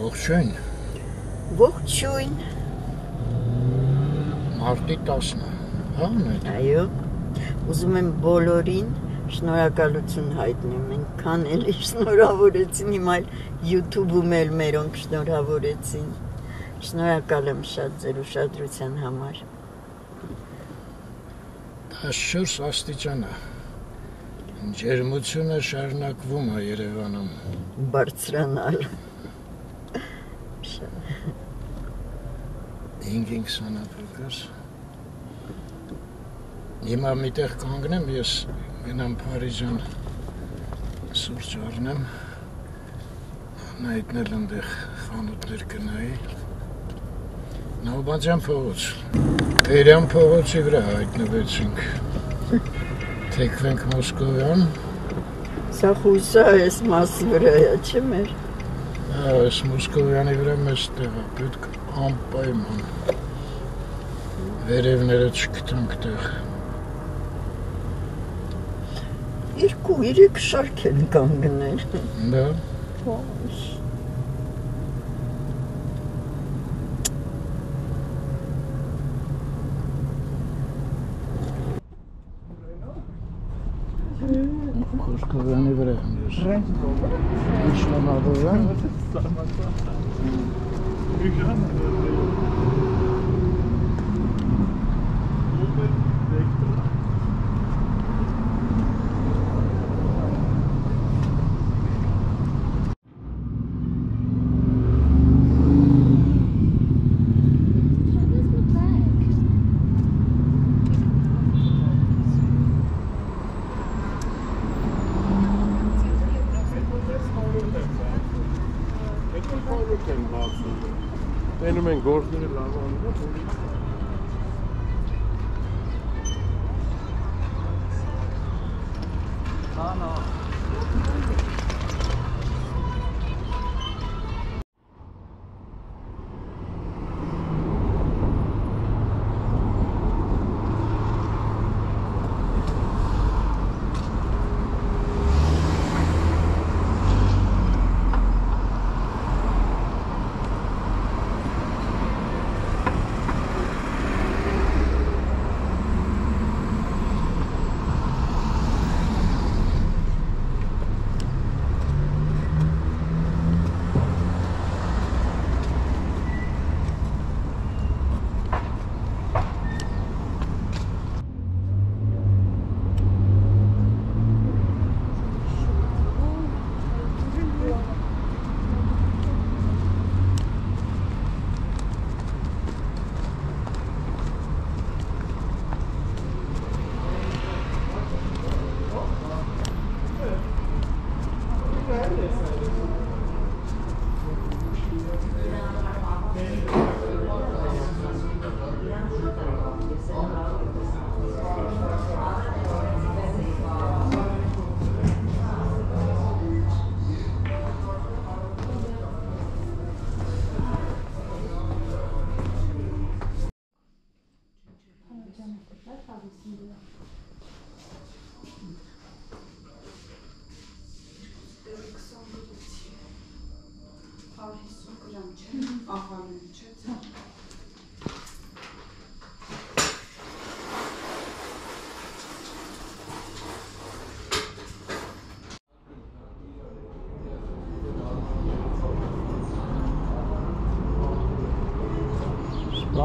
Ողջույն։ Ողջույն։ Մարտի 10-ն է, Այո։ Ուզում եմ բոլորին շնորհակալություն հայտնեմ։ Այնքան էլի շնորհավորեցին, հիմա YouTube-ում էլ մերոնք շնորհավորեցին։ Շնորհակալ եմ շատ ձեր ուշադրության համար։ 14 աստիճան է։ Ջերմությունը շարունակվում է Երևանում։ Բարձրանալ։ 5 սանապրկս։ Հիմա միտեղ կանգնեմ, ես գնամ Փարիզյան սուրճ առնեմ, նայտնել ընդեղ խանութներ կնայի։ Նավբանդյան փողոց, Բերյան փողոցի վրա հայտնվեցինք, թեքվենք Մոսկովյան։ Սա խույսա այս մասի վրա է, չէ՞ մեր։ Այս Մոսկովյանի վրա մեծ տեղ է, պետք անպայման վերևները չգտանք տեղ։ 2-3 շարք են կանգնել։ Դա։ Մոսկովյանի վրա եմ ես։ Ինչ նամավորան։ Տենում են գործները լավ անում։ Անա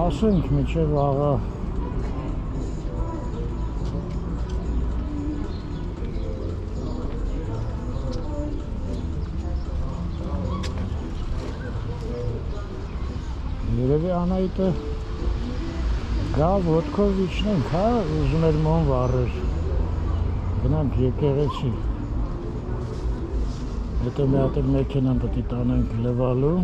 Սպասենք մինչև աղա։ Երևի Անահիտը գա ոտքով իջնենք, հա, ուզում էր մոն վառեր։ Գնանք եկեղեցի։ Հետո մի հատ էլ մեքենան պետք է տանենք լվալու։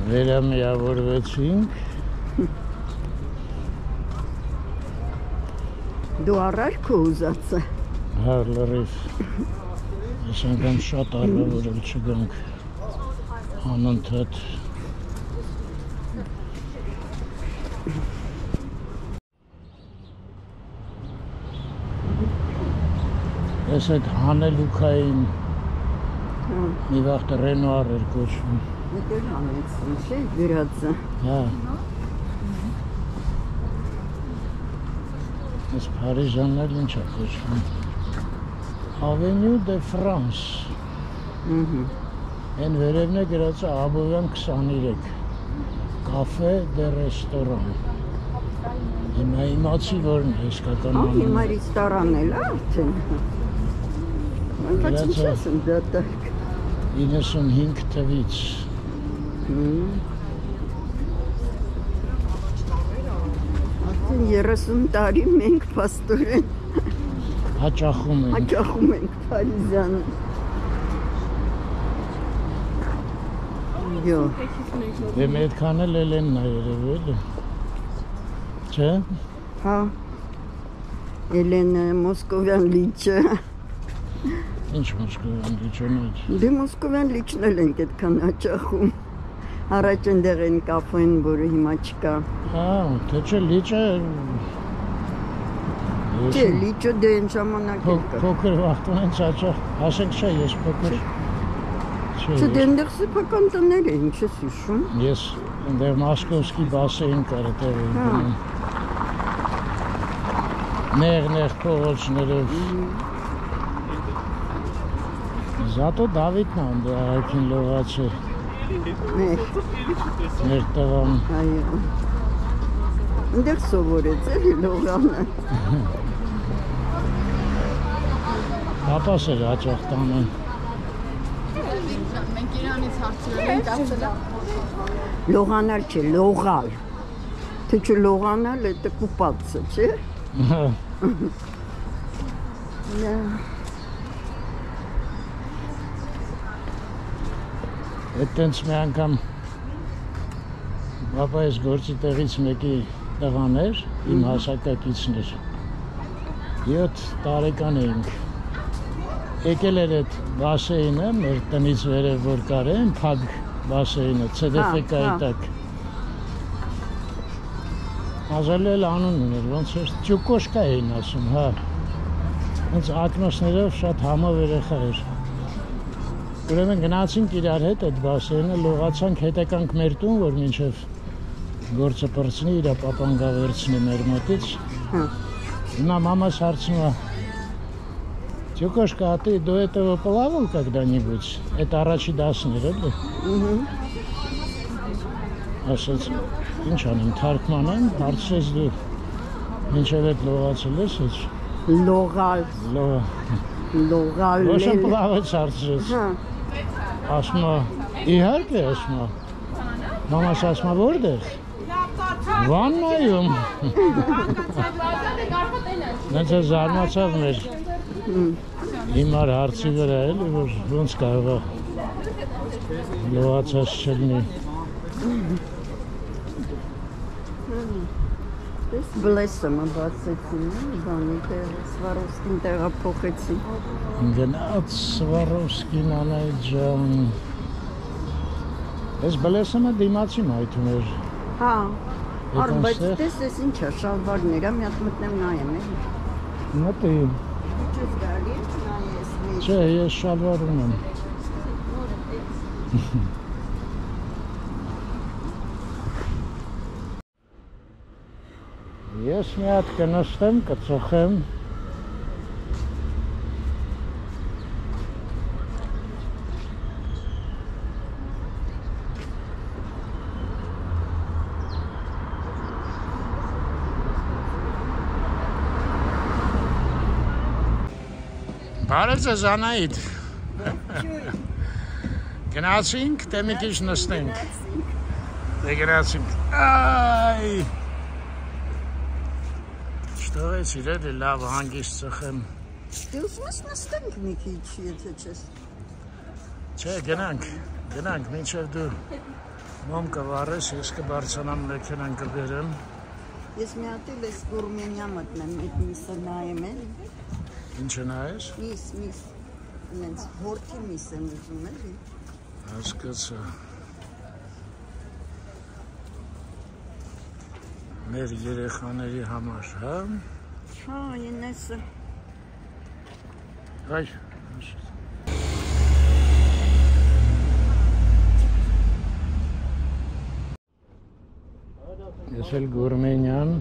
Վերա միավորվեցինք։ Դու առար քո ուզածը։ Հա, լրիվ։ Ես անգամ շատ առավորել չգանք անընդհատ։ Ես այդ հանելուքային մի վաղտ Ռենուար էր կոչվում։ Դեր հանեցին, չէ՞, գրածը։ Հա։ Ես Փարիզյանն էլ ինչ է կոչվում։ Avenue de France։ Են վերևն է գրածը Աբովյան 23։ Կաֆե դե ռեստորան։ Հիմա իմացի որն է իսկական անունը։ Հիմա ռեստորան էլ է արդեն։ Բայց ինչ ասեմ դատակ։ 95 թվից։ Արդեն 30 տարի մենք պաստորեն Հաճախում ենք Փարիզյանը։ Յո։ Դե մի այդքան էլ են նա երևի էլի։ Չէ՞։ Հա։ Էլենը Մոսկովյան լիճը։ Ինչ Մոսկովյան լիճն է։ Դե Մոսկովյան լիճն էլ ենք այդքան հաճախում։ Առաջ այնտեղ են կաֆեն, որը հիմա չկա։ Հա, թե չէ լիճը։ Չէ, լիճը դե այն ժամանակ էլ կա։ Փոքր վաղտուն են հաճախ, ասենք չէ, ես փոքր։ Չէ, դե այնտեղ սեփական տներ էին, չես հիշում։ Ես այնտեղ Մոսկովսկի բասեին կար այդտեղ էի գնում։ Նեղ փողոցներով։ Զատո Դավիթն անդե այքին լողացել։ Մեր տղան։ Այո։ Այնտեղ սովորեց էլի լողանը։ Պապաս էր հաճախ տանում։ Մենք Իրանից հարցրել ենք ասել։ Լողանալ չէ, լողալ։ Թե չէ լողանալ, դա կուպացը, չէ։ Այդ տենց մի անգամ պապայիս գործի տեղից մեկի տղան էր, իմ հասակակիցն էր։ 7 տարեկան էինք։ Եկել էր այդ բասեինը, մեր տնից վերև որ կար են, փակ բասեինը, CDFK-ի տակ։ Ազալի էլ անուն ուներ, ոնց էր, Ճուկոշկա էին ասում, հա։ Ոնց ակնոցներով շատ համով երեխա էր։ Ուրեմն գնացինք իրար հետ այդ բասեինը, լողացանք, հետ եկանք մեր տուն, որ մինչև գործը պրծնի, իրա պապանգա վերցնի մեր մոտից։ Հիմա մամաս հարցնում է, Ճուկոշկա, а ты до этого плавал когда-нибудь? Это առաջի դասն էր, էլի։ Ասաց, ինչ անեմ, թարգմանեմ, հարցրեց դու մինչև այդ լողացել ես, հեչ։ Լողալ։ Լողալ։ Ոչ եմ պլավեց հարցրեց։ Ասում է, իհարկե, ասում է։ Մամաս ասում է, որտեղ։ Վաննայում։ Նենց է զարմացավ մեր հիմար հարցի վրա էլի, որ ոնց կարող է լողացած չլինի։ Ես բլեսը բացեցին, բանի տեղը, Սվարովսկին տեղափոխեցին։ Գնաց Սվարովսկին անայ ջան։ Ես բլեսը դիմացի մայթում էր։ Հա, բայց տես ինչ է, շալվարներ, մի հատ մտնեմ նայեմ էլի։ Մտի։ Ինչպես գալի է, նայես մի։ Չէ, ես շալվար ունեմ։ Ես մի հատ կնստեմ, կծոխեմ։ Բարև ձեզ Անահիտ։ Գնացինք, թե մի քիչ նստենք։ Դե գնացինք։ Այ Շտողեց իրերի լավ հանգիստ ծխեմ։ Դե ուզում ես նստենք մի քիչ, եթե չես։ Չէ, գնանք, մինչև դու Մոմ կվարես, ես կբարձանամ մեքենան կբերեմ։ Ես մի հատ էլ ես Գուրմենիա մտնեմ, այդ միսը նայեմ էլ։ Ինչ նայես։ Միս։ Նենց հորթի միս եմ ուզում էլի։ Հասկացա։ Մեր երեխաների համար, հա։ Հա, ինեսը։ Այ։ Ես էլ Գուրմենյան,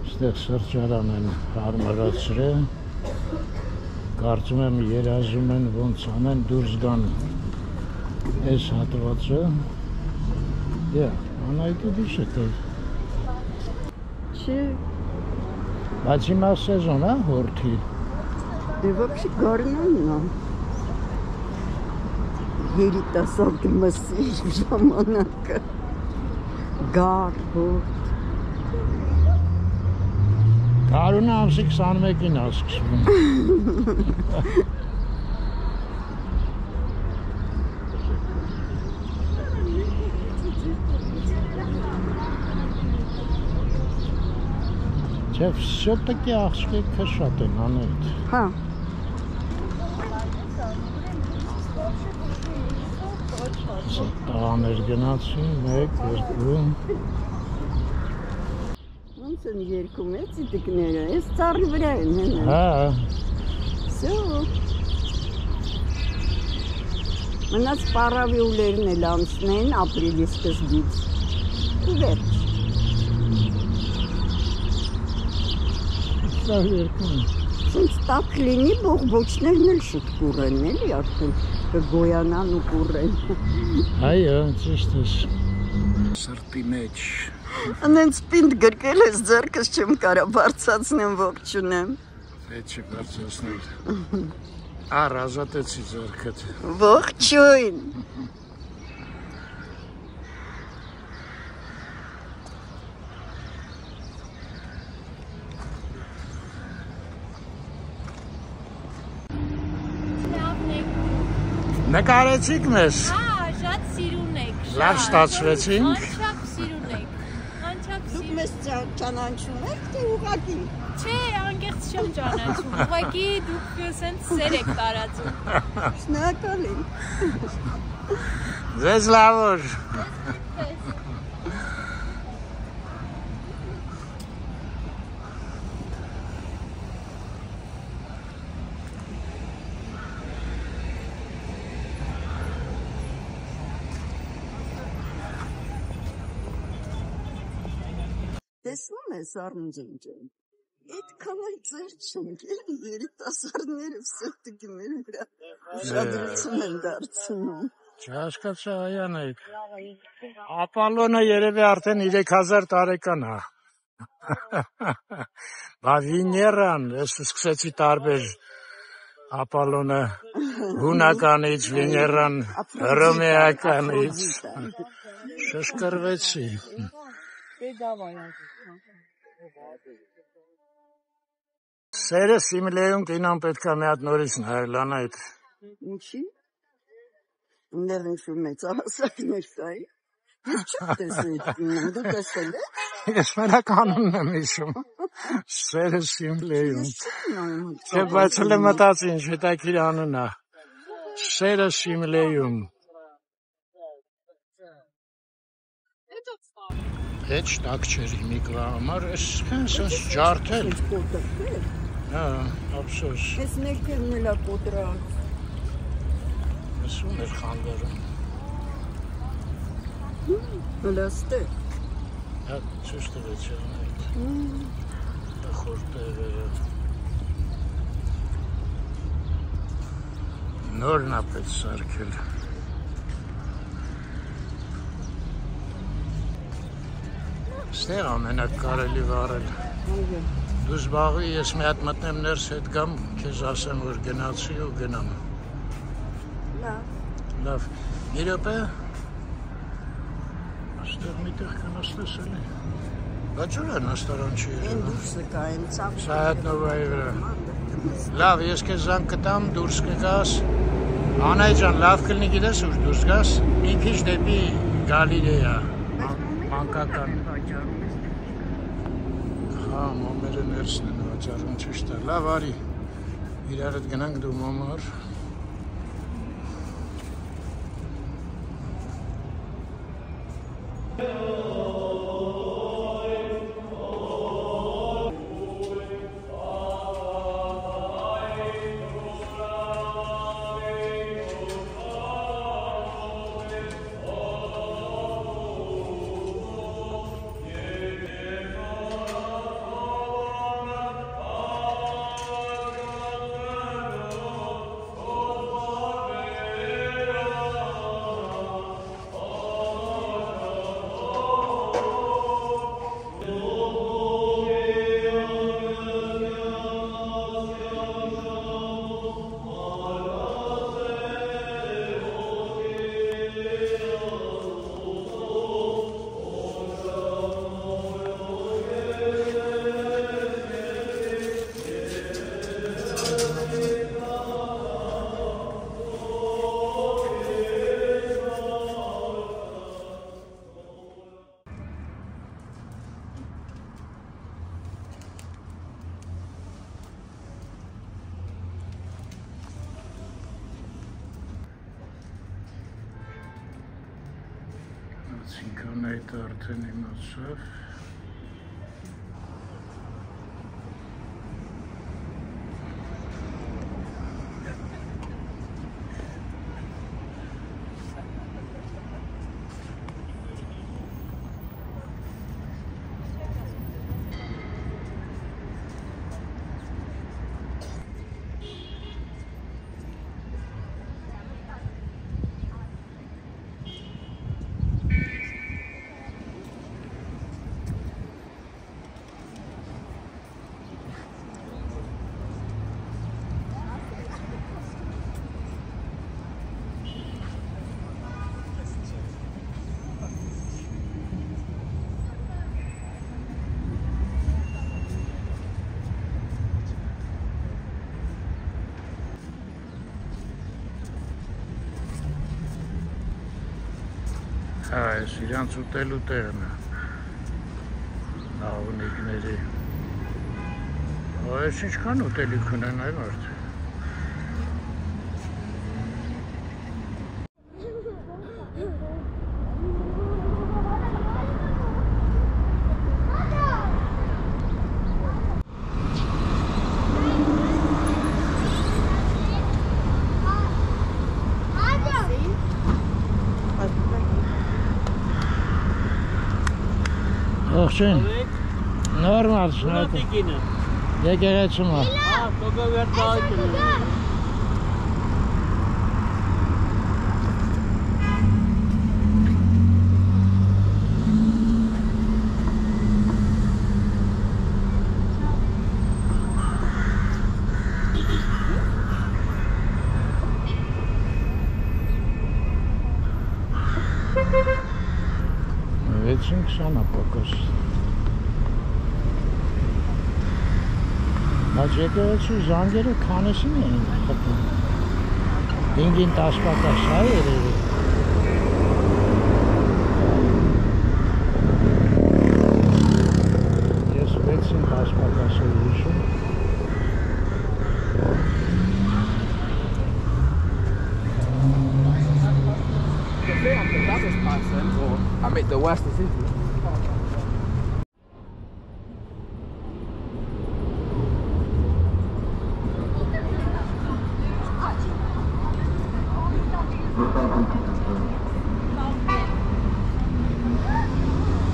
ստեղ սրճարան են հարմարացրել, կարծում եմ երազում են ոնց անեն դուրս գան այս հատվածը, անայտի դիշ է տեղ։ Չէ։ Բայց հիմա սեզոն է հորթի։ Դե вообще գարնանն է։ Երիտասարդ մսի ժամանակը։ Գար, հորթ։ Գարունը ամսի 21-ին է սկսվում։ Չէ, все-таки աղջիկը շատ են անետ։ Հա։ Տղաներ գնացին, 1, 2։ Ոնց են երկում է ծիտիկները, այս ծառի վրա են հենը։ Հա։ Всё։ Մնաց պարավյուլերն էլ անցնեն ապրիլի սկզբից։ Ու վերջ։ Սա երկում։ Սենց տակ լինի, բողբոջներն էլ շուտ կուրեն, էլի արդեն կգոյանան ու կուրեն։ Այո, ճիշտ ես։ Սրտի մեջ։ Անենց պինդ գրկել ես ձեռքս չեմ կարա բարձացնեմ ողջունեմ։ Պետք չի բարձրացնել։ Առ ազատեցի ձեռքդ։ Ողջույն։ Նկարեցիք մեզ։ Հա, շատ սիրուն եք։ Լավ ստացվեցինք։ Անչափ սիրուն եք։ Անչափ Դուք սիրուն։ մեզ ճանաչում եք, թե ուղղակի։ Չէ, անկեղծ չեմ ճանաչում։ Ուղղակի դուք սենց սեր եք տարածում։ Շնորհակալ եմ։ Ձեզ լավ օր։ Տեսնում ես Արմջան, այդքան այ ծեր չենք, էլի երիտասարդները все-таки մեր վրա ուշադրություն են դարձնում։ Չհասկացա Այանեկ։ Ապալոնը երևի արդեն 3000 տարեկան է։ Բա Վիներան, ես սկսեցի տարբեր Ապալոնը հունականից, Վիներան հռոմեականից։ Շշկրվեցի։ Սերը Սիմլեում կինոն պետք է մի հատ նորից նայել անայդ։ Ինչի՞։ Ուներ ինչ-որ մեծ հասակներ կայի։ Ես չեմ տեսել այդ կինոն, դու տեսել ես։ Ես մենակ անունն եմ հիշում։ Սերը Սիմլեում։ Ես չեմ նայում։ Չէ, բայց հենց մտածի ինչ հետաքրքիր անուն է։ Սերը Սիմլեում։ Հետ տակ չէր հիմիկվա համար, ես ջարդել։ Հա, ափսոս։ Ես ներքևն էլ է կոտրած։ Ես ուներ խանդերում։ Հլաստե։ Հա, ցույց տվեցի անայդ։ Խորտերը։ Նորն է պետք սարքել։ Ստեղ ամենակ կարելի վարել։ Դու զբաղվի, ես մի հատ մտնեմ ներս հետ գամ, քեզ ասեմ, որ գնացի ու գնամ։ Լավ։ Մի րոպե։ Ստեղ միտեղ կնստես էլի։ Բայց ուր է նստարան չի Են երևա։ դուրսը կա, են ծապ։ Սայատնովայի վրա։ Լավ, ես քեզ զանգ կտամ, դուրս կգաս։ Անայ ջան, լավ կլինի գիտես ուր դուրս գաս։ Մի քիչ դեպի Գալիրեա, մանկական։ Հա, մամերը ներսն են վաճառում, ճիշտ է։ Լավ, արի, իրար հետ գնանք դու մամար։ Այսինքն այդ արդեն իմացավ։ Այս իրանց ուտելու տեղն է, աղունիկների, այս ինչքան ուտելիք ունեն այ մարդ։ Ողջույն, նորմալ շնորհակալ։ Եկեղեցում է։ Հա, տոկը վերջայթ է։ Վեցին 20%։ Բայց եկեղեցու զանգերը քանեսին էին խփում։ 5-ին 10 պակաս է երևի։ Ես 6-ին 10 պակաս եմ հիշում։ I'm the dumbest person, or I make the worst decisions.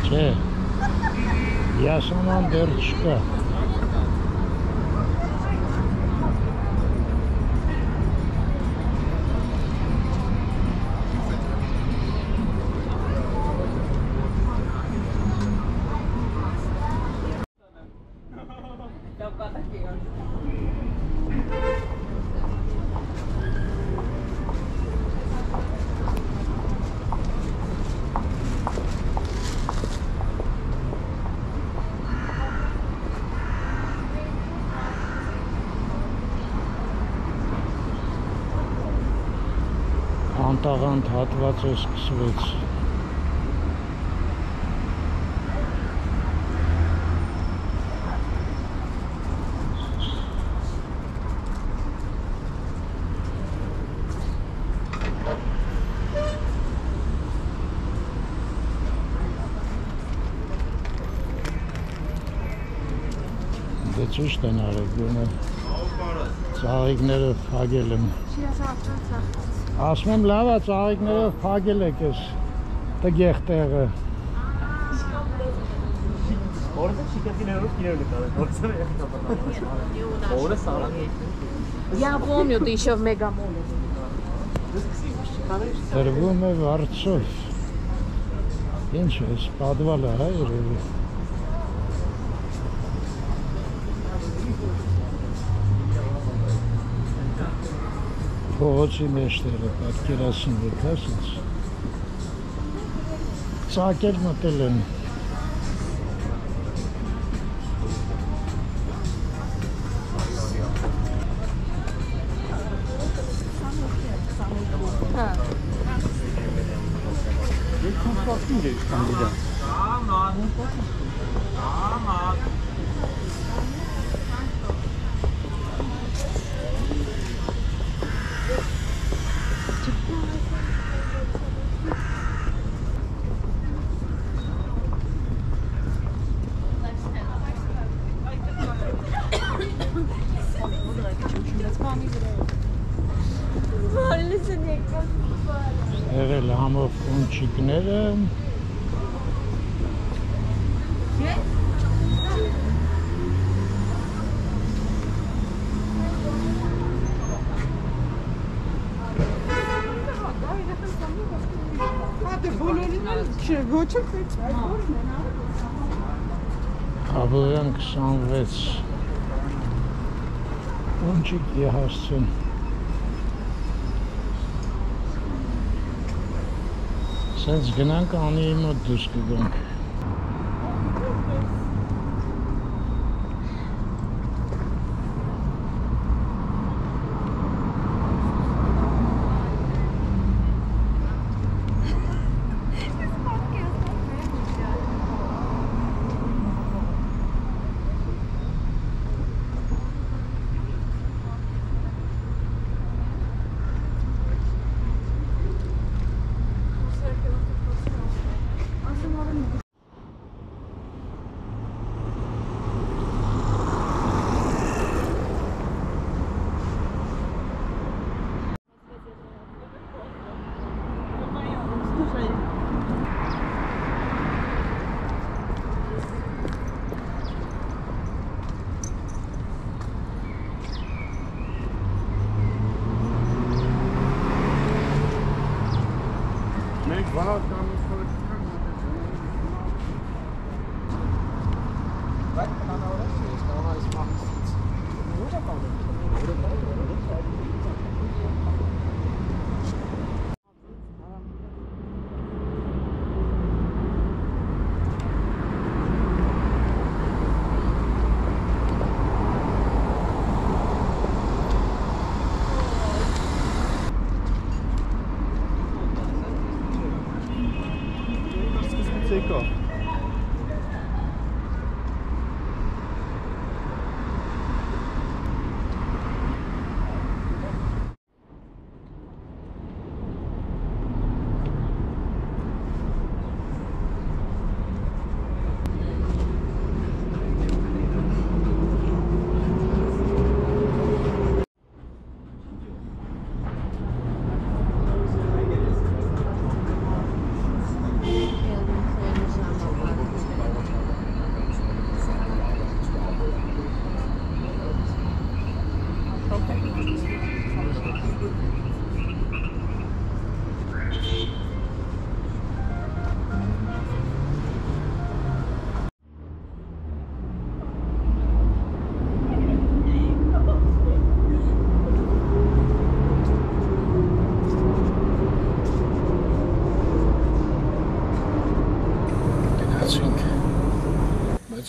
Չէ, յասանան դեռ չկա։ Անտաղանդ հատված է սկսվեց։ Դե ճիշտ են արել, գոնե ծաղիկները փակել եմ։ Ասում եմ լավ է, ծաղիկներով փակել եք ես տգեղ տեղը։ Я помню, ты еще в Мегамоле. Տրվում է վարձով։ Ինչ է, սպադվալը հա երևի։ Փողոցի մեջտեղը պատկերացնեք, հա, սենց։ Ծակել մտել են։ Եղել համով ունչիկները։ Աբովյան 26 ունչիկ եհասցեն։ Սենց գնանք անիի մոտ դուրս կգանք։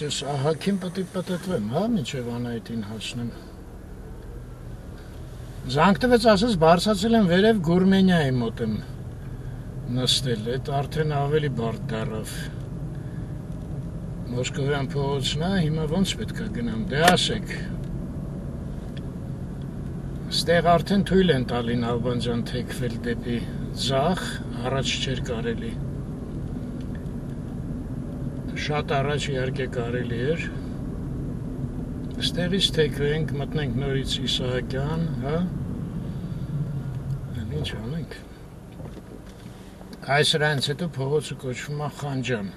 Ես ահագին պետք է պատտվեմ, հա, մինչև Անահիտին հասնեմ։ Զանգ տվեց ասես բարձացել եմ վերև Գուրմենիայի մոտ եմ նստել, այդ արդեն ավելի բարդ դառավ։ Մոսկովյան փողոցն է, հիմա ոնց պետք է գնամ, դե ասեք։ Ստեղ արդեն թույլ են տալին Ալբանջան թեքվել դեպի ձախ, առաջ չէր կարելի։ Շատ առաջ իհարկե կարելի էր, Ստեղից թեքվենք, մտնենք նորից Իսահակյան, հա? Ինչ անենք։ Այս սրանից հետո փողոցը կոչվում է Խանջան,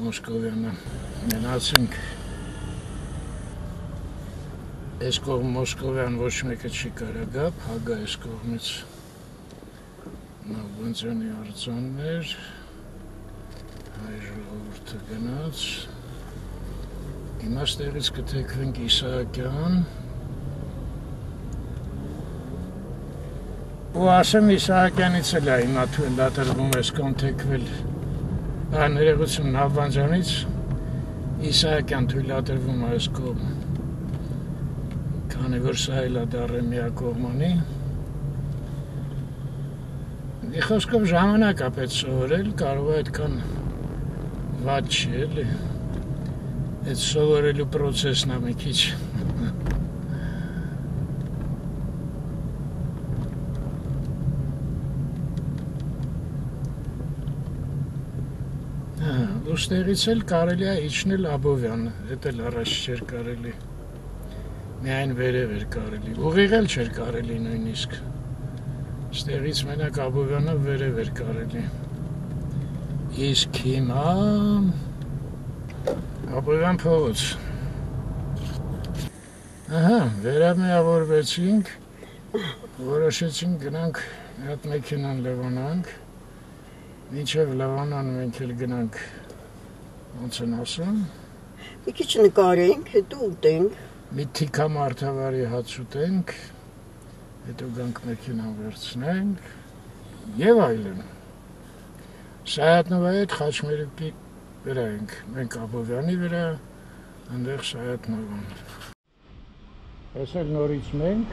Մոսկովյանը։ Մնացինք այս կողմ Մոսկովյան ոչ մեկը չի կարա գա, փագա այս կողմից Նավբանձյանի արձաններ, հայ ժողովուրդը գնաց։ Հիմա ստեղից կթեքվենք Իսահակյան։ Ու ասեմ Իսահակյանից էլ է հիմա թույլատրվում ես կոն թեքվել ներողություն Նավբանձյանից Իսահակյան թույլատրվում է այս կողմ, քանի որ սա էլ է դառը միակողմանի։ Մի խոսքով ժամանակ է պետք սովորել, կարող է այդքան վատ չի էլի, այդ սովորելու պրոցեսն է մի քիչ։ Ուստեղից էլ կարելի է իջնել Աբովյան, էդ էլ առաջ չէր կարելի, միայն վերև էր կարելի, ուղիղ էլ չէր կարելի նույնիսկ, ստեղից մենակ Աբովյանը վերև էր կարելի, իսկ հիմա Աբովյան փողոց, ահա, վերամիավորվեցինք, որոշեցինք գնանք այդ մեքենան լևանանք, մինչև լևանան մենք էլ գնանք ոնց են ասում։ Մի քիչ նկարենք, հետո ուտենք։ Մի թիքա մարդավարի հաց ուտենք, հետո գանք մեքենան վերցնենք եւ այլն։ Սայաթնովայի հետ Խաչմերուկի վրա ենք, մենք Աբովյանի վրա, այնտեղ Սայաթնովան։ Այս էլ նորից մենք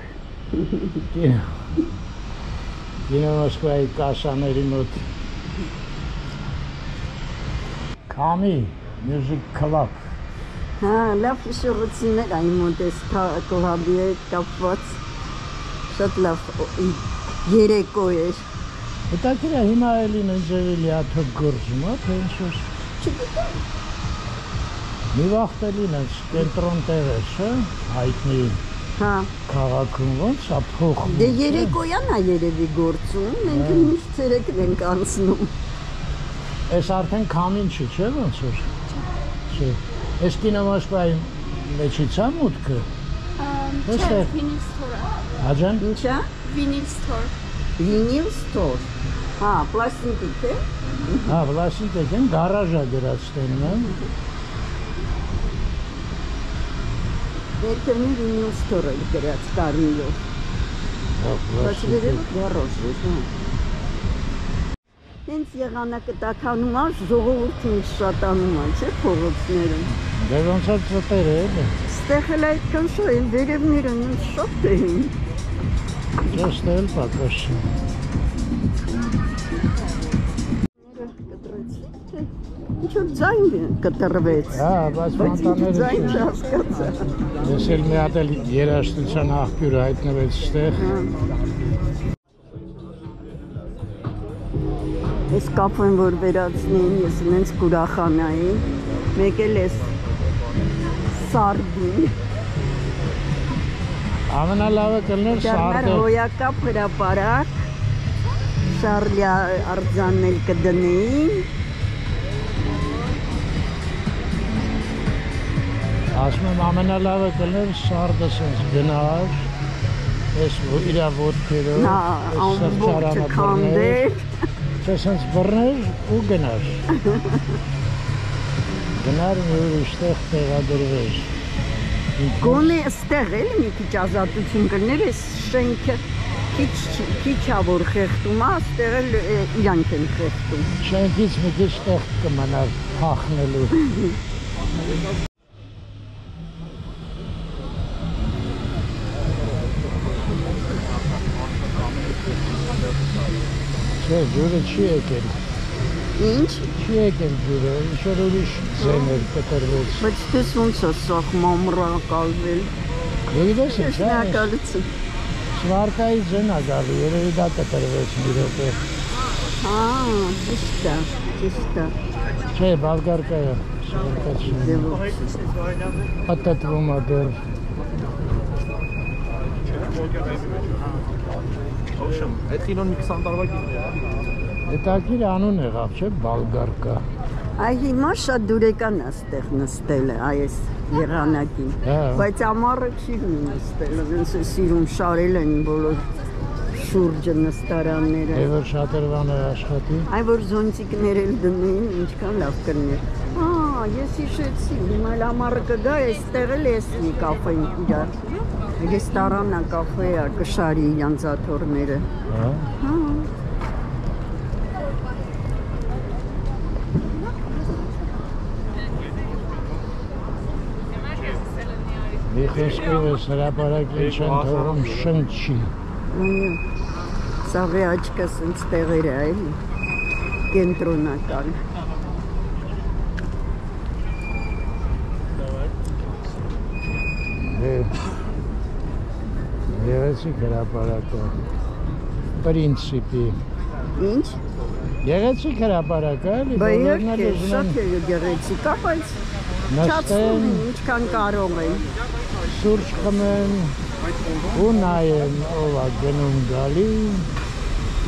Կինո Մոսկվայի կասաների մոտ Kami Music Club։ Հա, լավ հիշողություններ այն մոտ էս կլաբի հետ կապված, շատ լավ երեկո էր։ Հետաքրքիր է հիմա էլի նույնձևելի աթոք գործում է, թե ինչ-որ։ Չգիտեմ։ Մի վաղտ էլի նենց կենտրոն տեղ է, չէ՞, հայտնի Հա։ Քաղաքում ոնց է փոխում։ Դե երեկոյան է երևի գործում, մենք միշտ ցերեկն ենք անցնում։ Այս արդեն քամին չի, չէ՞ ոնց որ։ Չէ։ Այս Կինո Մոսկվայի մեջից է մուտքը։ Չէ, վինիլ ստորը։ Աջան։ Ինչա։ Վինիլ ստոր։ Վինիլ ստոր։ Հա, պլաստիկիկ է։ Հա, պլաստիկիկ են, գարաժ է գրած տենն։ Վերքերնի վինիլ ստոր է գրած կարմիրով։ Բայց վերևը գարաժ է։ Հենց եղանակը տաքանում է, ժողովուրդը շատանում է, չէ՞ փողոցներում։ Դե ոնց է ծտերը էլի։ Ստեղ էլ այդքան շո են, վերևները նույն շատ էին։ Ճոստը էլ պակաս չէ։ Ինչ-որ ձայն կտրվեց։ Հա, բայց ֆոնտաները ձայն չհասկացա։ Ես էլ մի հատ էլ երաժշտության աղբյուր հայտնվեց ստեղ։ Ես կապում որ վերացնեին, ես ինձ կուրախանայի, մեկ էլ ես սարդին։ Ամենալավը կլներ սարդը։ Հոյակապ հրապարակ, Շարլի արձանն էլ կդնեին։ Ասում եմ ամենալավը կլներ սարդը սենց գնար, ես իրա ոտքերով, ամբողջը քանդեր։ Չէ սենց բռներ ու գնար։ Գնար մի ուրիշ տեղ տեղադրվեր։ Գոնե ստեղ էլ մի քիչ ազատություն կլներ, ես շենքը քիչ ա որ խեղդում է, ստեղ էլ իրանք են խեղդում։ Շենքից մի քիչ տեղ կմնար փախնելու։ Չէ, ջուրը չի եկել։ Ինչ։ Չի եկել ջուրը, ինչ-որ ուրիշ ձեներ կտրվեց։ Բայց դες ոնց է սաղ մամրակալվել։ Գիտես ինչ է։ Շնորհակալություն։ Շվարկայի ձեն է գալու, երևի դա կտրվեց մի րոպե։ ճիշտ է։ Չէ, բալգարկա է, շարքացին։ Պատտվում է դեր։ Էթինոն 20 տարվա գինի է։ Հետաքրիր անուն եղավ, չէ, բալգարկա։ Այ հիմա շատ դուրեկան է ստեղ նստել է այս եղանակին, բայց ամառը չի նստել, ոնց է սիրում շարել են բոլոր շուրջը նստարանները։ Եվ շատրվան է աշխատի։ Այ որ զոնտիկներ էլ դնեին, ինչքան լավ կլիներ։ Ես հիշեցի, հիմա էլ ամառը կգա, այստեղ էլ էսնի կաֆեն իրար։ Ռեստորանա, կաֆեա, կշարի իրանց աթոռները։ Մի խոսքով ես հրապարակին չեն թողում շնչի։ Սաղի աչկը սենց տեղեր է էլի, կենտրոնական։ Եղեցիկ հրապարակը, պրինցիպի։ Ինչ? Եղեցիկ հրապարակը, էլի, բոլորն էլ ուզում շատ է գեղեցիկ, բայց չացնում են, ինչքան կարող են։ Սուրճ խմեն ու նայեն, ով է գնում գալի,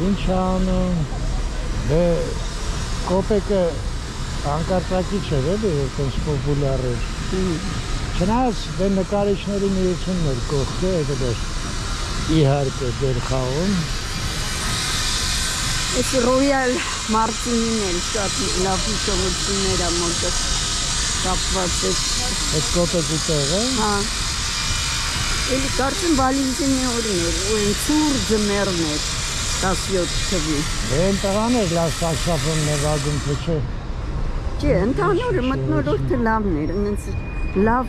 ինչ անում, դե կոպեկը անկարծակի չէր էլի, որ տենց պոպուլյար էր։ Չնայած դե նկարիչների միությունն էր կողքը, այդպես իհարկե դեր խաղում։ Այս Ռոյալ Մարտինին էլ շատ լավ հիշողություններ է մոտը կապված է։ Այդ կոպեկի տեղը։ Հա։ Էլի կարծում Վալենտինի օրն էր, ու են ծուր ձմեռն էր, 17 թվի։ Են տղան էր լավ սաքսոֆոն նվագում, թե չէ։ Չէ, ընդհանուր մթնոլորտը լավն էր, այնց լավ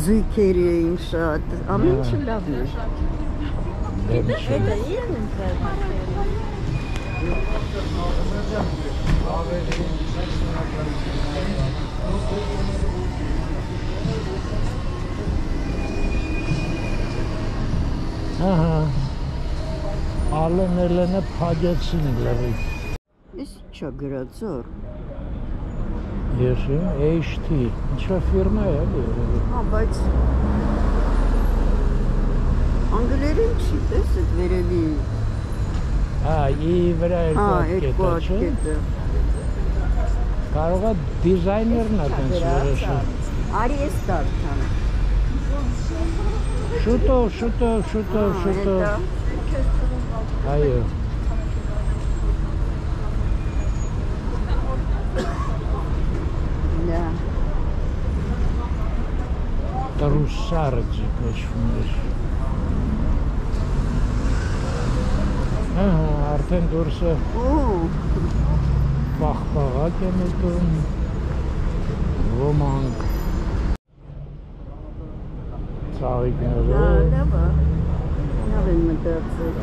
զույգեր էին շատ, ամեն ինչը լավն էր։ Ահա, ալենելենը փագեցին լրիվ։ Ես չա գրածոր։ Ես HT, ինչա ֆիրմա է էլի։ Հա, բայց անգլերեն չի, տես էդ վերելի։ Հա, ի վրա երկու կետը, չէ։ Կարող է դիզայներն է տենց որոշը։ Արի ես կարդամ։ Շուտով։ Այո։ Դա։ Տրուսարձի կոչվում էր։ Ահա, արդեն դուրսը պաղպաղակ է մտում, ոմանք ծաղիկներով։ Լավ է, լավ են մտածել։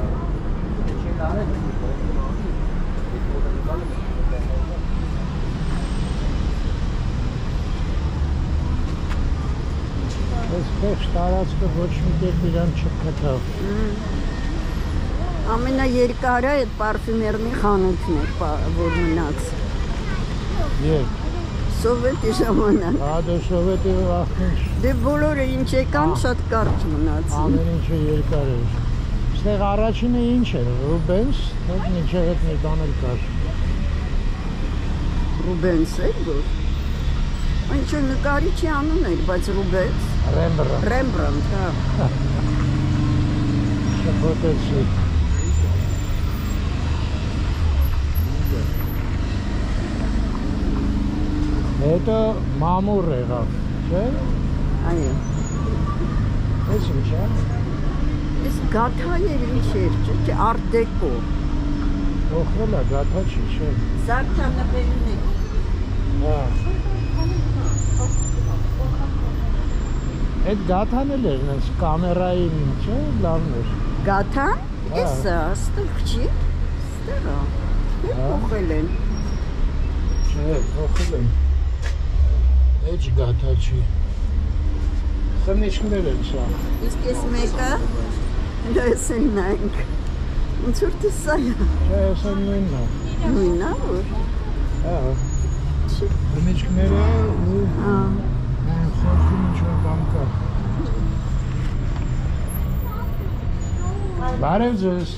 Այսպես տարածքը ոչ մի կերպ իրան չգտավ։ Ամենաերկարը այդ պարֆյումերնի խանութն էր, որ մնաց։ Երբ։ Սովետի ժամանակ։ Դե սովետի վախնիչ։ Դե բոլորը ինչ եկան, շատ կարճ մնացին։ Ամեն ինչը երկար էր։ Ստեղ առաջինը ինչ էր, Ռուբենս, այդ մինչև այդ մի բան էլ կար։ Ռուբենս էր որ։ Ինչ-որ նկարիչի անուն էր, բայց Ռուբենս։ Ռեմբրանտ, հա։ Շփոթեցի։ Հետո մամուր եղավ, չէ՞։ Այո։ Էս ինչ է։ Էս գաթա էր ինչ էր, չէ՞, արտդեկո։ Օխրել է գաթա չի, չէ։ Զարդանվելն է։ Հա։ Այդ գաթան էլ էր, նենց կամերային, չէ՞, լավն էր։ Գաթան։ Էսա, ստեղ չի։ Ստեղ է։ Փոխել են։ Չէ, փոխել են։ Էջ գաթա չի։ Խմիչքներ են սա։ Իսկ ես մեկը դες են նայենք։ Ոնց որ տեսա։ Չէ, ես եմ նույնն է։ Նույնն է որ։ Հա։ Բնիչքները ու այն խորքում ինչ-որ բան կա։ Բարև ձեզ։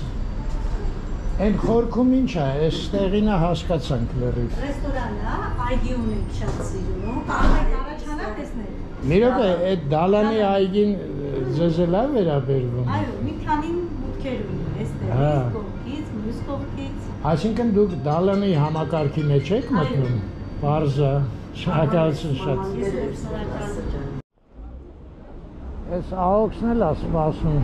Այն խորքում ինչ է, այս տեղին է հասկացանք լրիվ։ Ռեստորանն է, այգի ունենք շատ սիրուն, կարող եք առաջանալ տեսնել։ Մի րոպե, այդ դալանի այգին ձեզ էլ է վերաբերվում։ Այո, մի քանի մուտքեր ունի, այստեղից, կողքից, մյուս կողքից։ Այսինքն դուք դալանի համակարգի մեջ եք մտնում։ Պարզա, շնորհակալություն շատ։ Այս աղոքսն էլ է սպասում։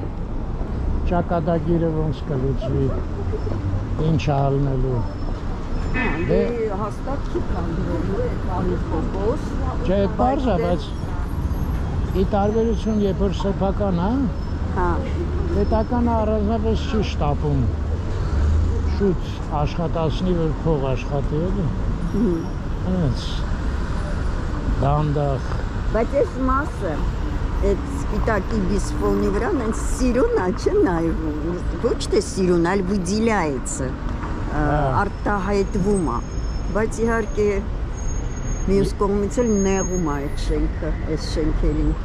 Ճակատագիրը ոնց կլուծվի, ինչ ալնելու։ Դե հաստատ չի կանգնելու այդ արի փոքոս։ Չէ, այդ պարզ է, բայց ի տարբերություն երբ որ սեփական է, Հա։ պետականը առանձնապես չի շտապում։ Շուտ աշխատացնի, որ փող աշխատի, էլի։ Հենց դանդաղ։ Բայց այս մասը այդ սպիտակի բիսֆոնի վրա նենց սիրուն է չէ նայվում, ոչ թե սիրուն, այլ выделяется, արտահայտվում է, բայց իհարկե մյուս կողմից էլ նեղում է այդ շենքը, այս շենքերին,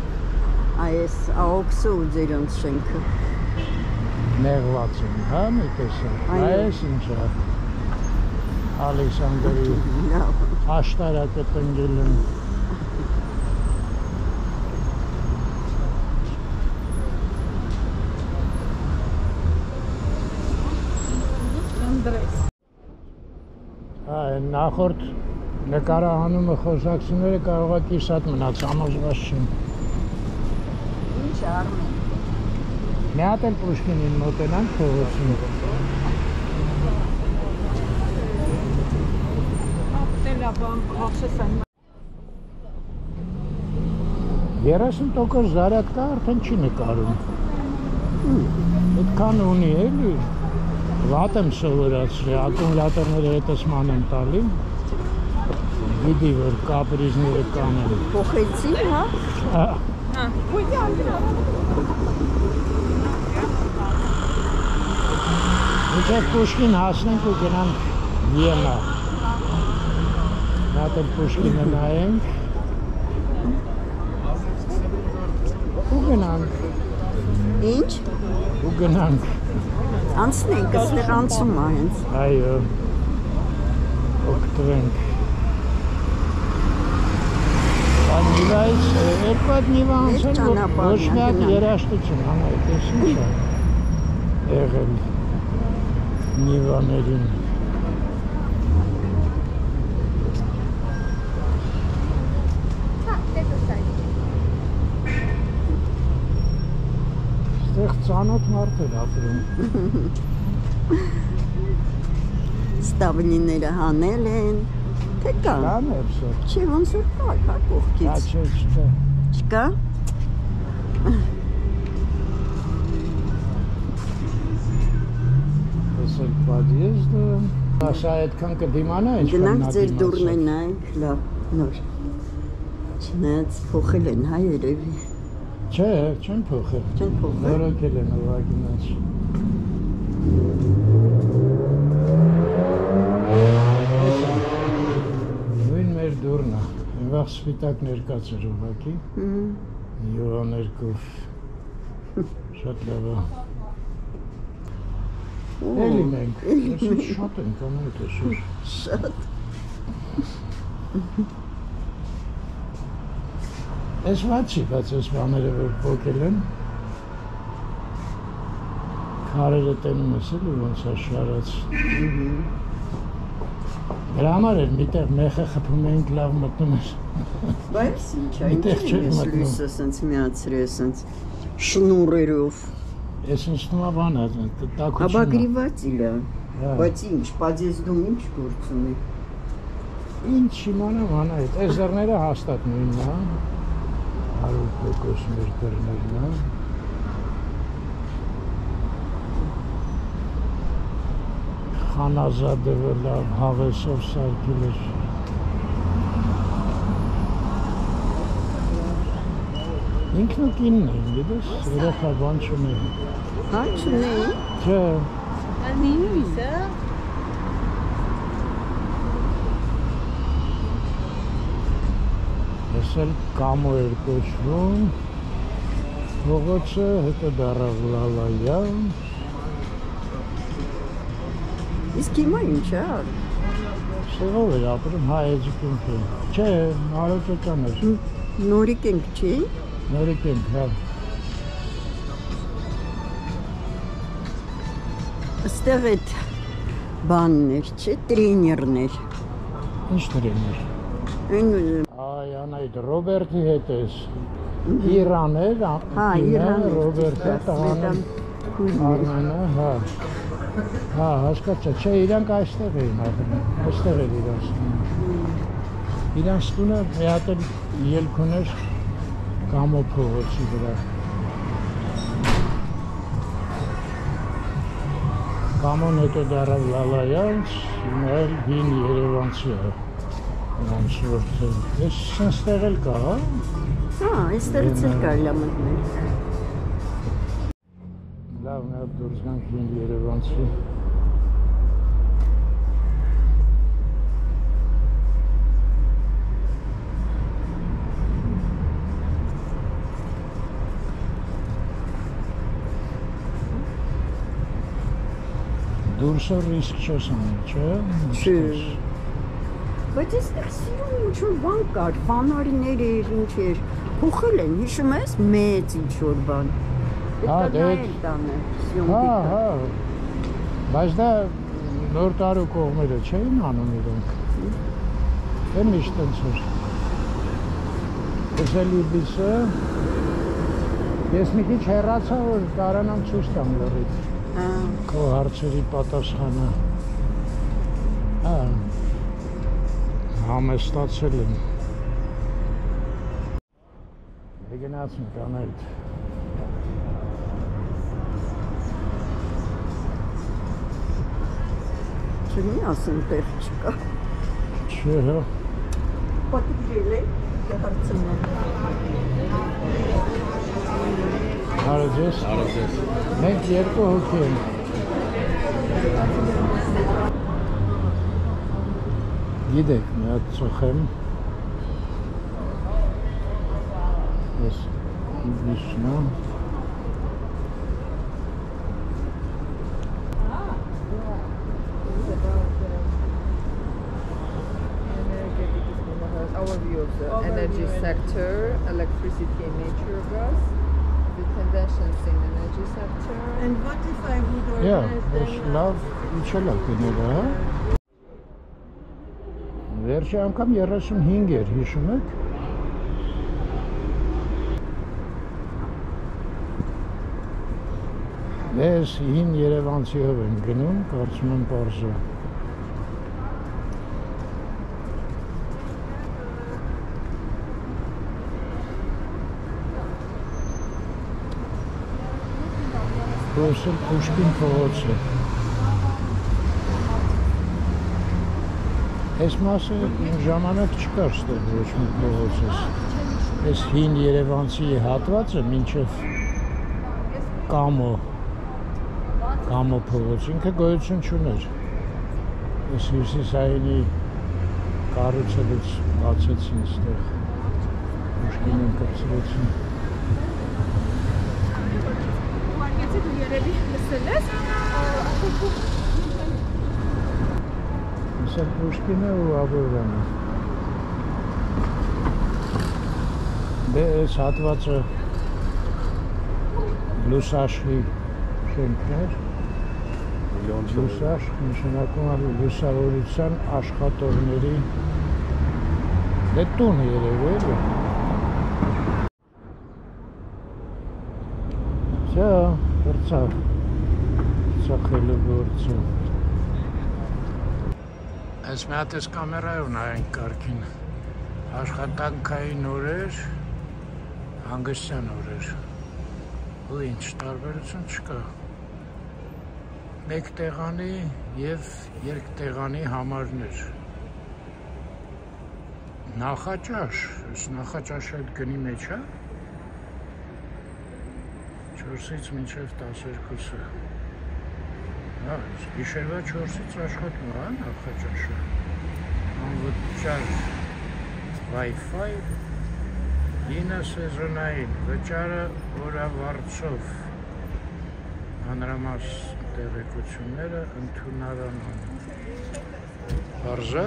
այս աղոքսը ու ձերոնց շենքը։ Նեղված են, հա, մի տեսակ, այս ինչ է, Ալեքսանդրի աշտարակը տնգել են։ Նախորդ նկարահանումը խոսակցությունները կարող է կիսատ մնաց, համոզված չեմ։ Ինչ Արմեն։ Մի հատ էլ Պուշկինին մոտենանք փողոցին։ Ապտելաբան, աղշեսային։ 30% զարյատկա արդեն չի նկարում։ Այդքան ունի էլի։ Վատ եմ սովորացրի, ակումուլատորները հետսման եմ տալի, գիտի, որ կապրիզները կանեն։ Փոխեցի, հա։ Մինչև Պուշկին հասնենք ու գնանք Վիեննա։ Հատ էլ Պուշկինը նայենք։ Ու գնանք։ Ինչ։ Ու գնանք։ Անցնենք, այստեղ անցում է հենց։ Այո, օգտվենք։ Նիվայից, երկու այդ նիվա անցել, ոչ միակ երաշտություն, անայք, ես ինչ է եղել նիվաներին։ Ստեղ ծանոթ մարդ էր ապրում։ Ստավնիները հանել են, թե կա։ Կան է բսը։ Չէ, ոնց որ կա, կա կողքից։ Չէ, չկա։ Չկա։ Ես էլ պատիեզդը։ Ասա այդքան կդիմանա է չկան Գնանք ձեր դուրն են նայենք, լավ, նոր։ Չնայած փոխել են, հա երևի։ Չէ, չեն փոխել։ Չեն փոխել։ Նորոգել են ուղղակի։ Նույն մեր դուրն է, վաղ սպիտակ ներկած էր ուղղակի։ Յուղաներկով։ Շատ լավ է։ Էլի մենք, ես շատ ենք անում տեսուր։ Շատ։ Ես վատ չի, բայց ես բաները որ պոկել են, քարերը տենում ես էլի ոնց է շարած։ Դրա համար էր միտեղ մեխը խփում էինք լավ մտնում էր։ Բայց ինչ է, ես լույսը սենց միացրի, սենց շնուրերով։ Ես ինձ թվում է բան է, տակություն է։ Обогреватель է, բայց ինչ, պատեզդում ինչ գործ ունի։ Ինչ իմանամ անայդ, այս դռները հաստատ նույնն է, 100% մեր դռներն է։ Խանազադը լավ հավեսով սարքել էր։ Ինքն ու կինն էին, գիտես, երեխա բան չունեին։ Հա, չունեին։ Չէ, Դիվիսը։ Ես էլ կամո էր կոչվում, փողոցը հետո դառավ Լալայան։ Իսկ հիմա ինչ է։ Սեղով էր ապրում հայեցիկենք է։ Չէ, Արոճոկյան էր։ Նորիկ ենք չի։ Նորիկ ենք, հա։ Այստեղ այդ բաններ չէ, տրեներներ։ Ինչ տրեներ։ Այն Այ անայդ Ռոբերտի հետ ես։ Իրան էր, Իրան Ռոբերտը, տղան Արմենը, հա։ Հա, հասկացա, չէ, իրանք այստեղ էին ապրում, այստեղ էր իրանց։ Իրանց տունը մի հատ էլ ելք ուներ Կամո փողոցի վրա։ Կամոն հետո դառավ Լալայանց, հիմա էլ հին Երևանցի է։ Ոնց որ ես senstեղ էլ կա, հա։ Հա, այստեղից էլ կարելի է մտնել։ Լավ, մի հատ դուրս գանք հին Երևանցի։ Դուրսը ռիսկ չես անում, չէ՞։ Չէ։ Բայց այստեղ սիրուն ինչ-որ բան կար, ֆանարիներ էր, ինչ էր, փոխել են, հիշում ես, մեծ ինչ-որ բան։ Հա, դե Հա, հա, բայց դա նոր տարու կողմերը չէին անում իրենք։ Դե միշտ ընց էր։ Ես էլ իբիսը, ես մի քիչ հեռացա, որ կարանամ ցույց տամ լրիվ։ Քո հարցերի պատասխանը։ Հա, համեստացել եմ։ Գնացինք անայդ։ Չնի ասեն տեղ չկա։ Չէ, հա։ Պատիկ գել է, հարցնում։ Հարաձես։ Հարաձես։ Մենք երկու հոգի ենք։ Գիտեք, մի հատ ծխեմ։ Ես իբիսնա։ Overview of the energy sector, electricity and natural gas, the tendencies in energy sector. And what if I would Yeah, organize ես լավ, ինչ էլ ակիները, հա։ Վերջի անգամ 35 էր, հիշում եք։ Ես հին Երևանցիով եմ գնում, կարծում եմ պարզը։ Պրոսել Պուշկին փողոց է։ Այս մասը իմ ժամանակ չկար ստեղ ոչ մի փողոցս։ Այս հին Երևանցի հատվածը մինչև Կամո փողոց ինքը գոյություն չուներ։ Այս հյուսիսայինի կառուցելուց բացեցին ստեղ։ Պուշկինին կպցրեցին։ Երևի լսել ես։ Սա Պուշկինը ու Աբովյանը։ Դե այս հատվածը լուսաշխի շենքներ։ Լուսաշ նշանակում է լուսավորության աշխատողների դե տուն երևի էլի։ Всё, դրցավ։ Ծախելու գործը։ Այս մի հատ էս կամերայով նայենք կարգին։ Աշխատանքային օրեր, հանգստյան օրեր։ Ու ինչ տարբերություն չկա։ Մեկ տեղանի և երկտեղանի համարներ։ Նախաճաշ, այս նախաճաշը այդ գնի մեջ է։ 4-ից մինչև 12-ը։ Գիշերվա 4-ից աշխատում է Նախաճաշը։ Անվճար Wi-Fi, 9 սեզոնային, վճարը օրավարձով, հանրամասն տեղեկությունները ընդունարանում։ Արժե։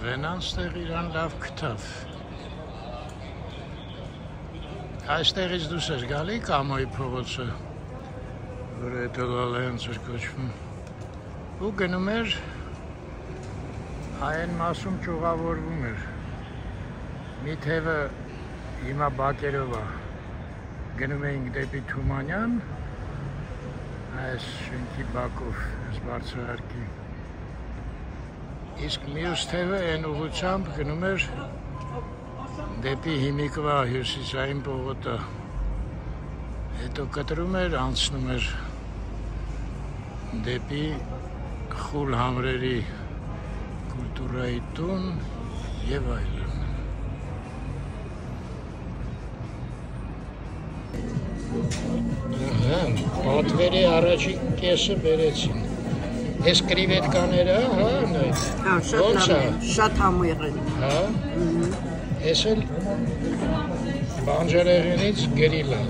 Վենան ստեղ իրան լավ կտավ։ Այստեղից դուս էր գալի Կամոյի փողոցը, որ հետո լալայանց էր կոչվում, ու գնում էր այն մասում ճյուղավորվում էր։ Մի թևը հիմա բակերով է, գնում էինք դեպի Թումանյան, այս շենքի բակով, այս բարձրահարկի։ Իսկ մյուս թևը այն ուղղությամբ գնում էր դեպի Հիմիկվա հյուսիսային պողոտը, հետո կտրում էր, անցնում էր դեպի Խուլ Համրերի կուլտուրայի տուն և այլն։ Պատվերի առաջին կեսը բերեցին։ Ես կրիվետկաները, շատ համույղ են։ Ես էլ բանջարեղենից գրիլա։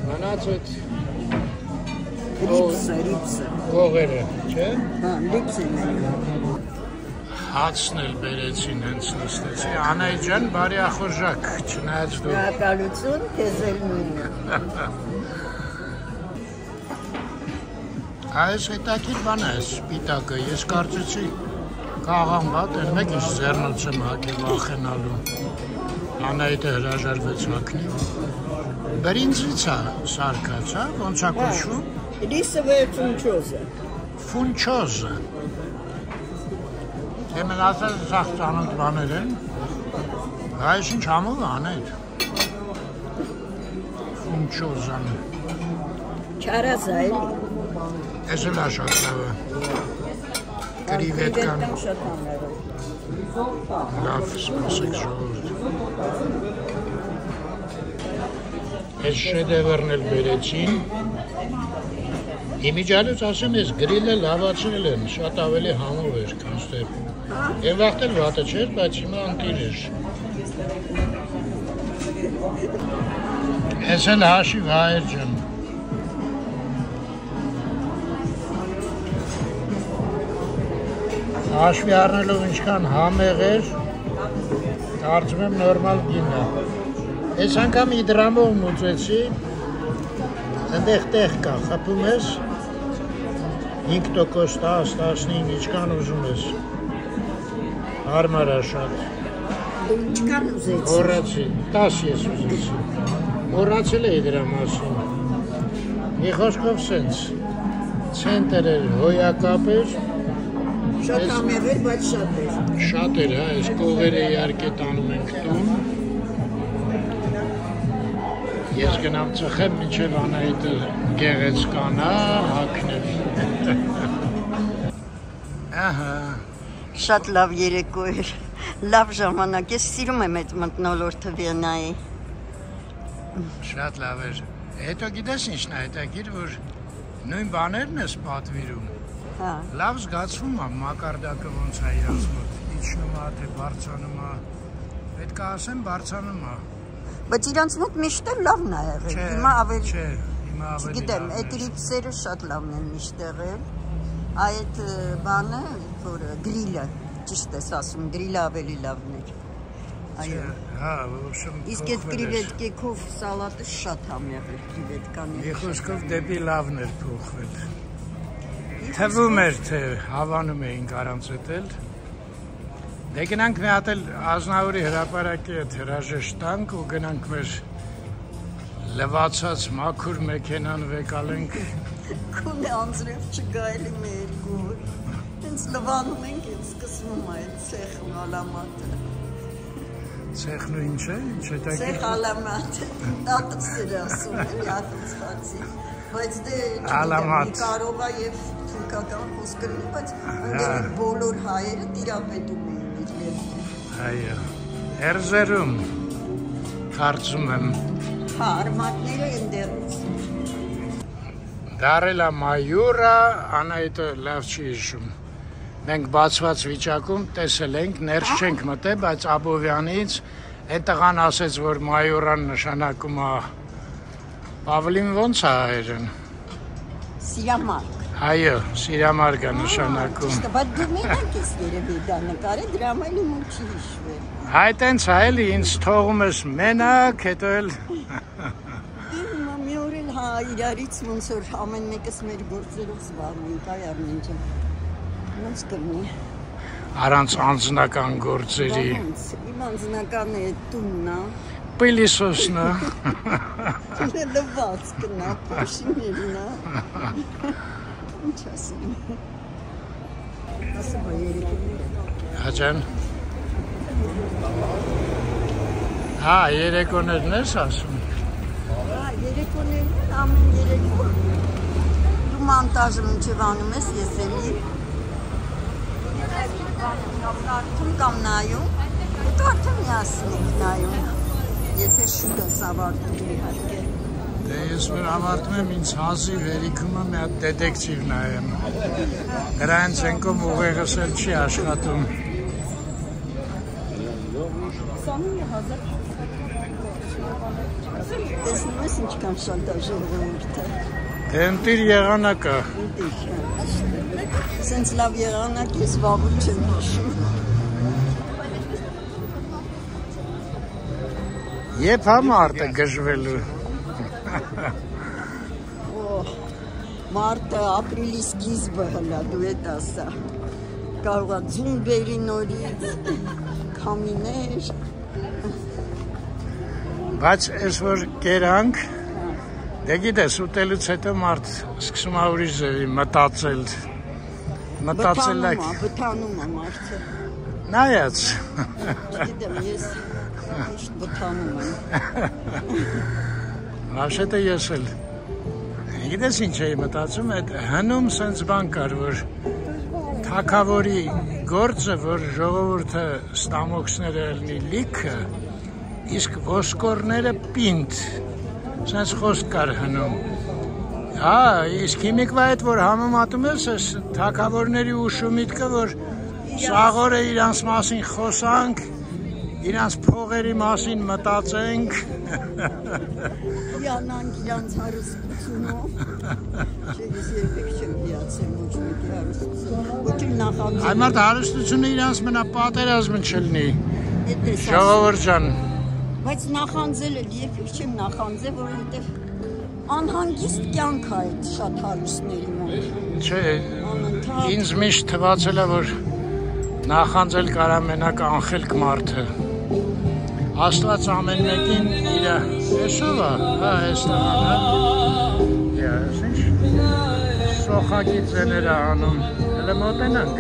Մնաց այդ Ռիպսը։ Կողերը, չէ։ Ռիպսն է։ Հացն էլ բերեցին հենց նստեցի, Անայի ջան, բարի ախորժակ, չնայած դու։ Շնորհակալություն, քեզ էլ նույնը։ Այս հետաքրքիր բան է, սպիտակը, ես կարծեցի կաղան բատ, են մեկ ինչ ձեռնոց եմ հակել վախենալու, Անայիթը հրաժարվեց հակնի, բրինձից է սարկած, ոնց է կոչվում։ Ռիսովը ֆունչոզը։ Ֆունչոզը։ Դե մնացել սաղ ծանոթ բաներ են, այս ինչ համով անեիթ։ Ֆունչոզանը։ Չարազա էլի։ Ես էլ շատ լավ է։ Կրիվետկան։ Լավ, սպասեք ժողովուրդ։ Ես շեդևրն էլ բերեցին։ Իմիջալուց ասեմ ես գրիլը լավացրել են, շատ ավելի համով էր, քան ստեղ։ Են վաղտ էլ վատը չէր, բայց հիմա անտիր էր։ Ես էլ հաշիվ հայեր ջան։ Հաշվի առնելով ինչքան համեղ էր, կարծում եմ նորմալ գին է։ Ես անգամ իդրամով մուծեցի, ընդեղ տեղ կա, խփում ես, 5%, 10, 15, ինչքան ուզում ես, հարմար է շատ։ Դու ինչքան ուզեցի։ Հորացի, 10 ես ուզեցի, հորացել էի դրա մասին, մի խոսքով սենց, ցենտր էր, հոյակապ էր, շատ համեղ էր, բայց շատ էր։ Շատ էր, այս կողերը իհարկե տանում ենք տուն, ես գնամ ծխեմ, մինչև Անայիթը գեղեցկանա, հագնել։ Ահա։ Շատ լավ երեկո էր, լավ ժամանակ, ես սիրում եմ այդ մթնոլորտը Վիեննայի։ Շատ լավ էր, հետո գիտես ինչն է հետաքրքիր, որ նույն բաներն ես պատվիրում, լավ զգացվում է, մակարդակը ոնց է իրանց մոտ, իջնում է, թե բարձանում է, պետք է ասեմ բարձանում է։ Բայց իրանց մոտ միշտ էլ լավն է եղել, հիմա ավելի։ Չէ, հիմա ավելի լավն է։ Չգիտեմ, այդ ռիպսերը շատ լավն են միշտ եղել, այդ բանը, որ գրիլը, ճիշտ ես ասում, գրիլը ավելի լավն էր։ Հա, ոչմ իսկ այդ կրիվետկեքով սալատը շատ համեղ էր, կրիվետկաները։ Մի խոսքով դեպի լավն էր փոխվել։ Թվում էր, թե հավանում էինք առանց էտել։ Դե գնանք մի հատ էլ Ազնավուրի հրապարակի հետ հրաժեշտ տանք ու գնանք մեր լվացած մաքուր մեքենան վեկալենք։ Քունե անձրև չգա էլի մի երկու օր։ Հենց լվանում ենք, հենց սկսվում է այդ ցեխն ալամատը։ Ցեխն ու ինչ է, ինչ է տակի։ Ցեխ ալամատը, տատս էր ասում, էլի ախծվածի։ Բայց դե կարող է և թուրքական խոսք լինի, բայց բոլոր հայերը տիրապետում էին իր լեզվին։ Այո, Հերզերում կարծում եմ Հա, արմատները ընդերից Դարելա մայուրը, Անահիտը լավ չի հիշում Մենք բացված վիճակում տեսել ենք, ներս չենք մտել, բայց Աբովյանից Այդ տղան ասեց, որ մայորան նշանակում է Պավլին ոնց է հայերեն Սիրամարգ Այո, սիրամարգ է նշանակում Բայց դու մենակ ես երևի դա նկարել, դրա համար իմ ու չի հիշվել Հայ տենց է էլի, ինձ թողում ես մենակ, հետո էլ Մի օր էլ հա իրարից ոնց որ ամեն մեկս մեր գործերով զբաղվենք, այ Արմենջան Ոնց կլինի Առանց անձնական գործերի Իմ անձնականը է տունն է Պիլիսոսն է Լվացքն է, փոշիներն է Ինչ ասեմ Ասում է երեկոները Հաջան Հա, երեկոներն ես ասում Հա, երեկոներն ամեն երեկո Դու մանտաժը մինչև անում ես, ես էլի Արդում կամ նայում, հետո արդում միասին եք նայում, եթե շուտ ես ավարտում իհարկե։ Դե ես որ ավարտում եմ ինձ հազիվ հերիքում մի հատ դետեկտիվ նայեմ։ Դրանց ենքով ուղեղս էլ չի աշխատում։ 29,000 Տեսնում ես ինչքան շատ է ժողովուրդը։ Դե ընտիր եղանակը։ Սենց լավ եղանակ ես վաղուց չեմ հիշում։ Եվ մարտը գժվելու։ Մարտը ապրիլի սկիզբը հլա, դու էդ ասա։ Կարող է ձուն բերի նորից, քամիներ։ Բայց ես որ կերանք, դե գիտես ուտելուց հետո մարդ սկսում է ուրիշ ձևի մտածել։ Բթանում է մարդը։ Նայած։ Գիտեմ, ես միշտ բթանում եմ։ Վաշետը ես էլ։ Գիտես ինչ էի մտածում, այդ հնում սենց բան կար, որ թագավորի գործը, որ ժողովուրդը ստամոքսները ելնի լիքը, իսկ ոսկորները պինդ, սենց խոսք կար հնում։ Հա, իսկ հիմիկվա այդ, որ համեմատում ես, ես թագավորների ուշու միտքը, որ սաղորը իրանց մասին խոսանք, իրանց փողերի մասին մտածենք։ Հիանանք իրանց հարստությունով, ես երբեք չեմ հիացել ոչ մեկի հարստություն, ոչ էլ նախանձել։ Այ մարդ հարստությունը իրանց մնա պատերազմը չլնի, ժողովուրդ ջան։ Բայց նախանձել էլ երբեք չեմ նախանձել, որովհետև անհանգիստ կյանք է այդ շատ հարուստների մոտ։ Չէ, ինձ միշտ թվացել է, որ նախանձել կարա մենակ անխելք մարդը։ Աստված ամեն մեկին իր էսով է, հա, ես տղան, ես ինչ սոխակի ձեներ է անում, հելը մոտենանք։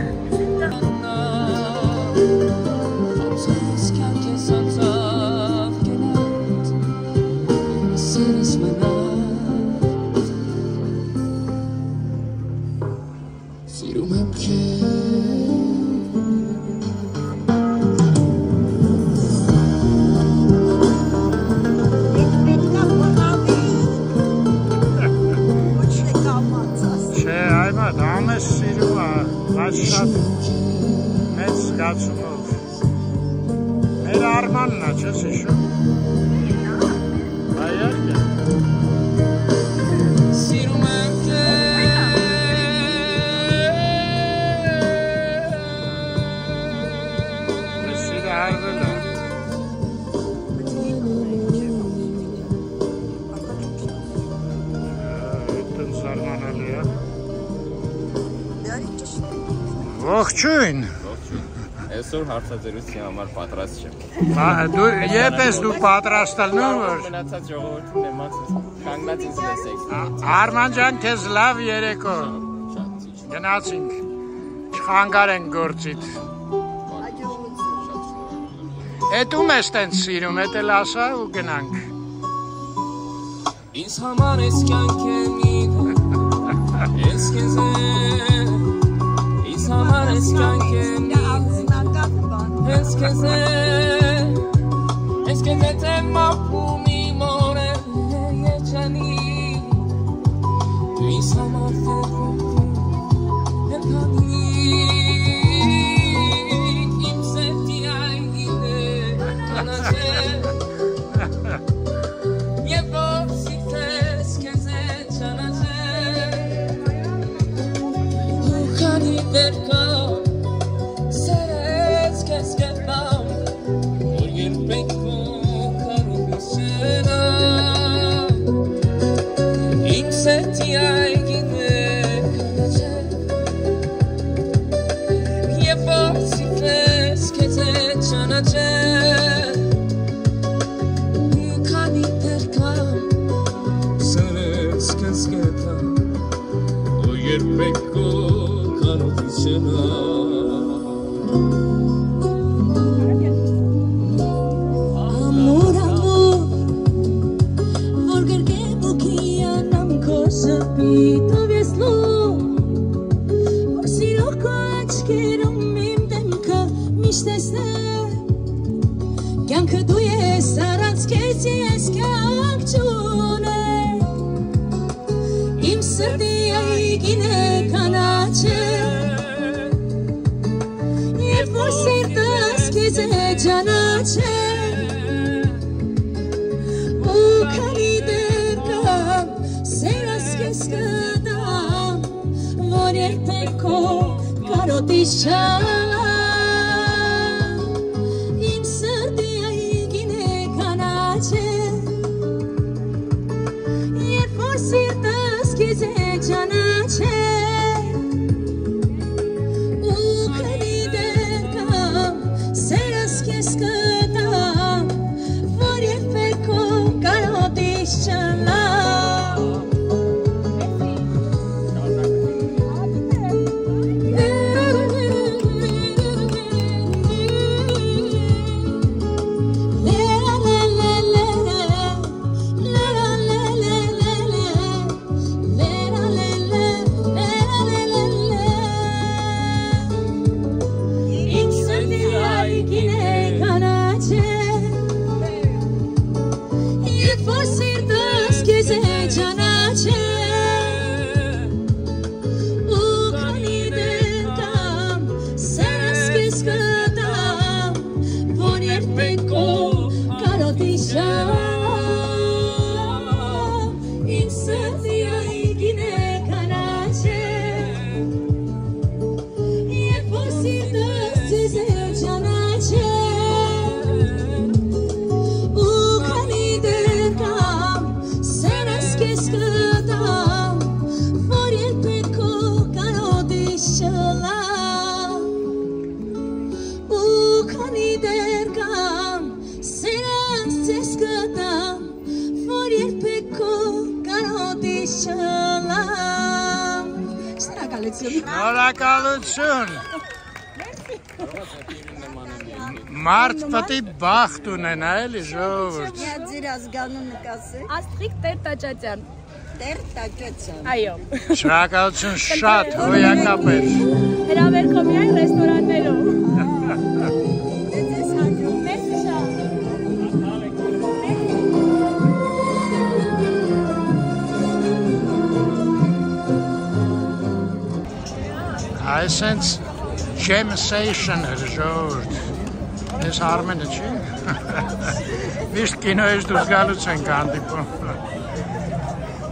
Սիրում եմ քեզ Շատ մեծ զգացումով մեր Արմանն է, չես հիշում Այարգե Սիրում եմ քեզ Սիրը հարվել է Այդտեն զարմանալի է Ողջույն Այսօր հարցազրույցի համար պատրաստ չեմ։ Դու երբ ես դու պատրաստել նոր որ Մնացած ժողովրդին եմ ասած կանգնած ինձ լսեք։ Արման ջան, քեզ լավ երեկո։ Գնացինք։ Չխանգարենք գործիդ։ Էդ ում ես տենց սիրում, էդ էլ ասա ու գնանք։ Ինձ համար ես կյանք եմ իդը Ես քեզ Ինձ համար ես կյանք եմ իդը Ես քեզ Tu insan affedersin hep imseti aygine kanace ye boksites keze çanace ukani derka seres kesketam orgir pekko karubisena imseti aygine kanace ye boksites keze çanace Pecco canotissena Amorado Volger che bukia nam cosa pito vieslo Osi roko açkerum mim demka mishtesne Kyanka duye sarats kesi eske akçune Im sırdi Gine kanace E forsirtas kize canace U kaniderkam Seras keskadam Voner peko karotisha Im sırdi gine kanace E forsirtas kize canace Շնորհակալություն։ Մարդ պետք է բախտ ունենա, էլի ժողովուրդ։ Ձեր ազգանունը կասեք։ Աստղիկ Տեր-Տաճատյան։ Տեր-Տաճատյան։ Այո։ Շնորհակալություն շատ, հոյակապետ։ Հրավերքով միայն ռեստորաններով։ Այսենց jam session ժողովուրդ։ Ես Արմենը չի։ Միշտ կինոյից դուրս գալուց ենք հանդիպում։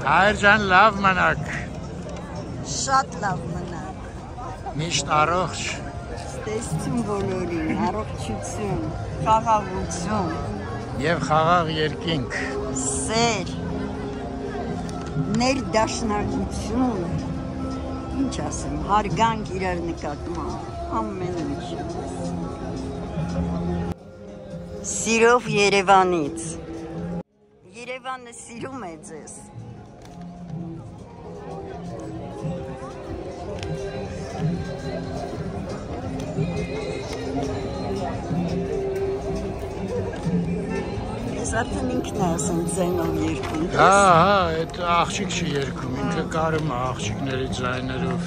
Հայր ջան, լավ մնաք։ Շատ լավ մնաք։ Միշտ առողջ։ Տեսություն բոլորին, առողջություն, խաղաղություն։ Եվ խաղաղ երկինք։ Սեր, ներդաշնակություն։ Ինչ ասեմ, հարգանք իրար նկատմամբ, ամեն ինչ։ Սիրով Երևանից։ Երևանը սիրում է ձեզ։ Ես արդեն ինքն է ասեն ձայնով երկում։ Հա, այդ աղջիկ չի երկում, ինքը կարում է աղջիկների ձայներով։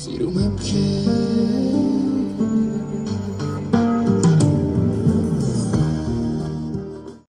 Սիրում եմ քեզ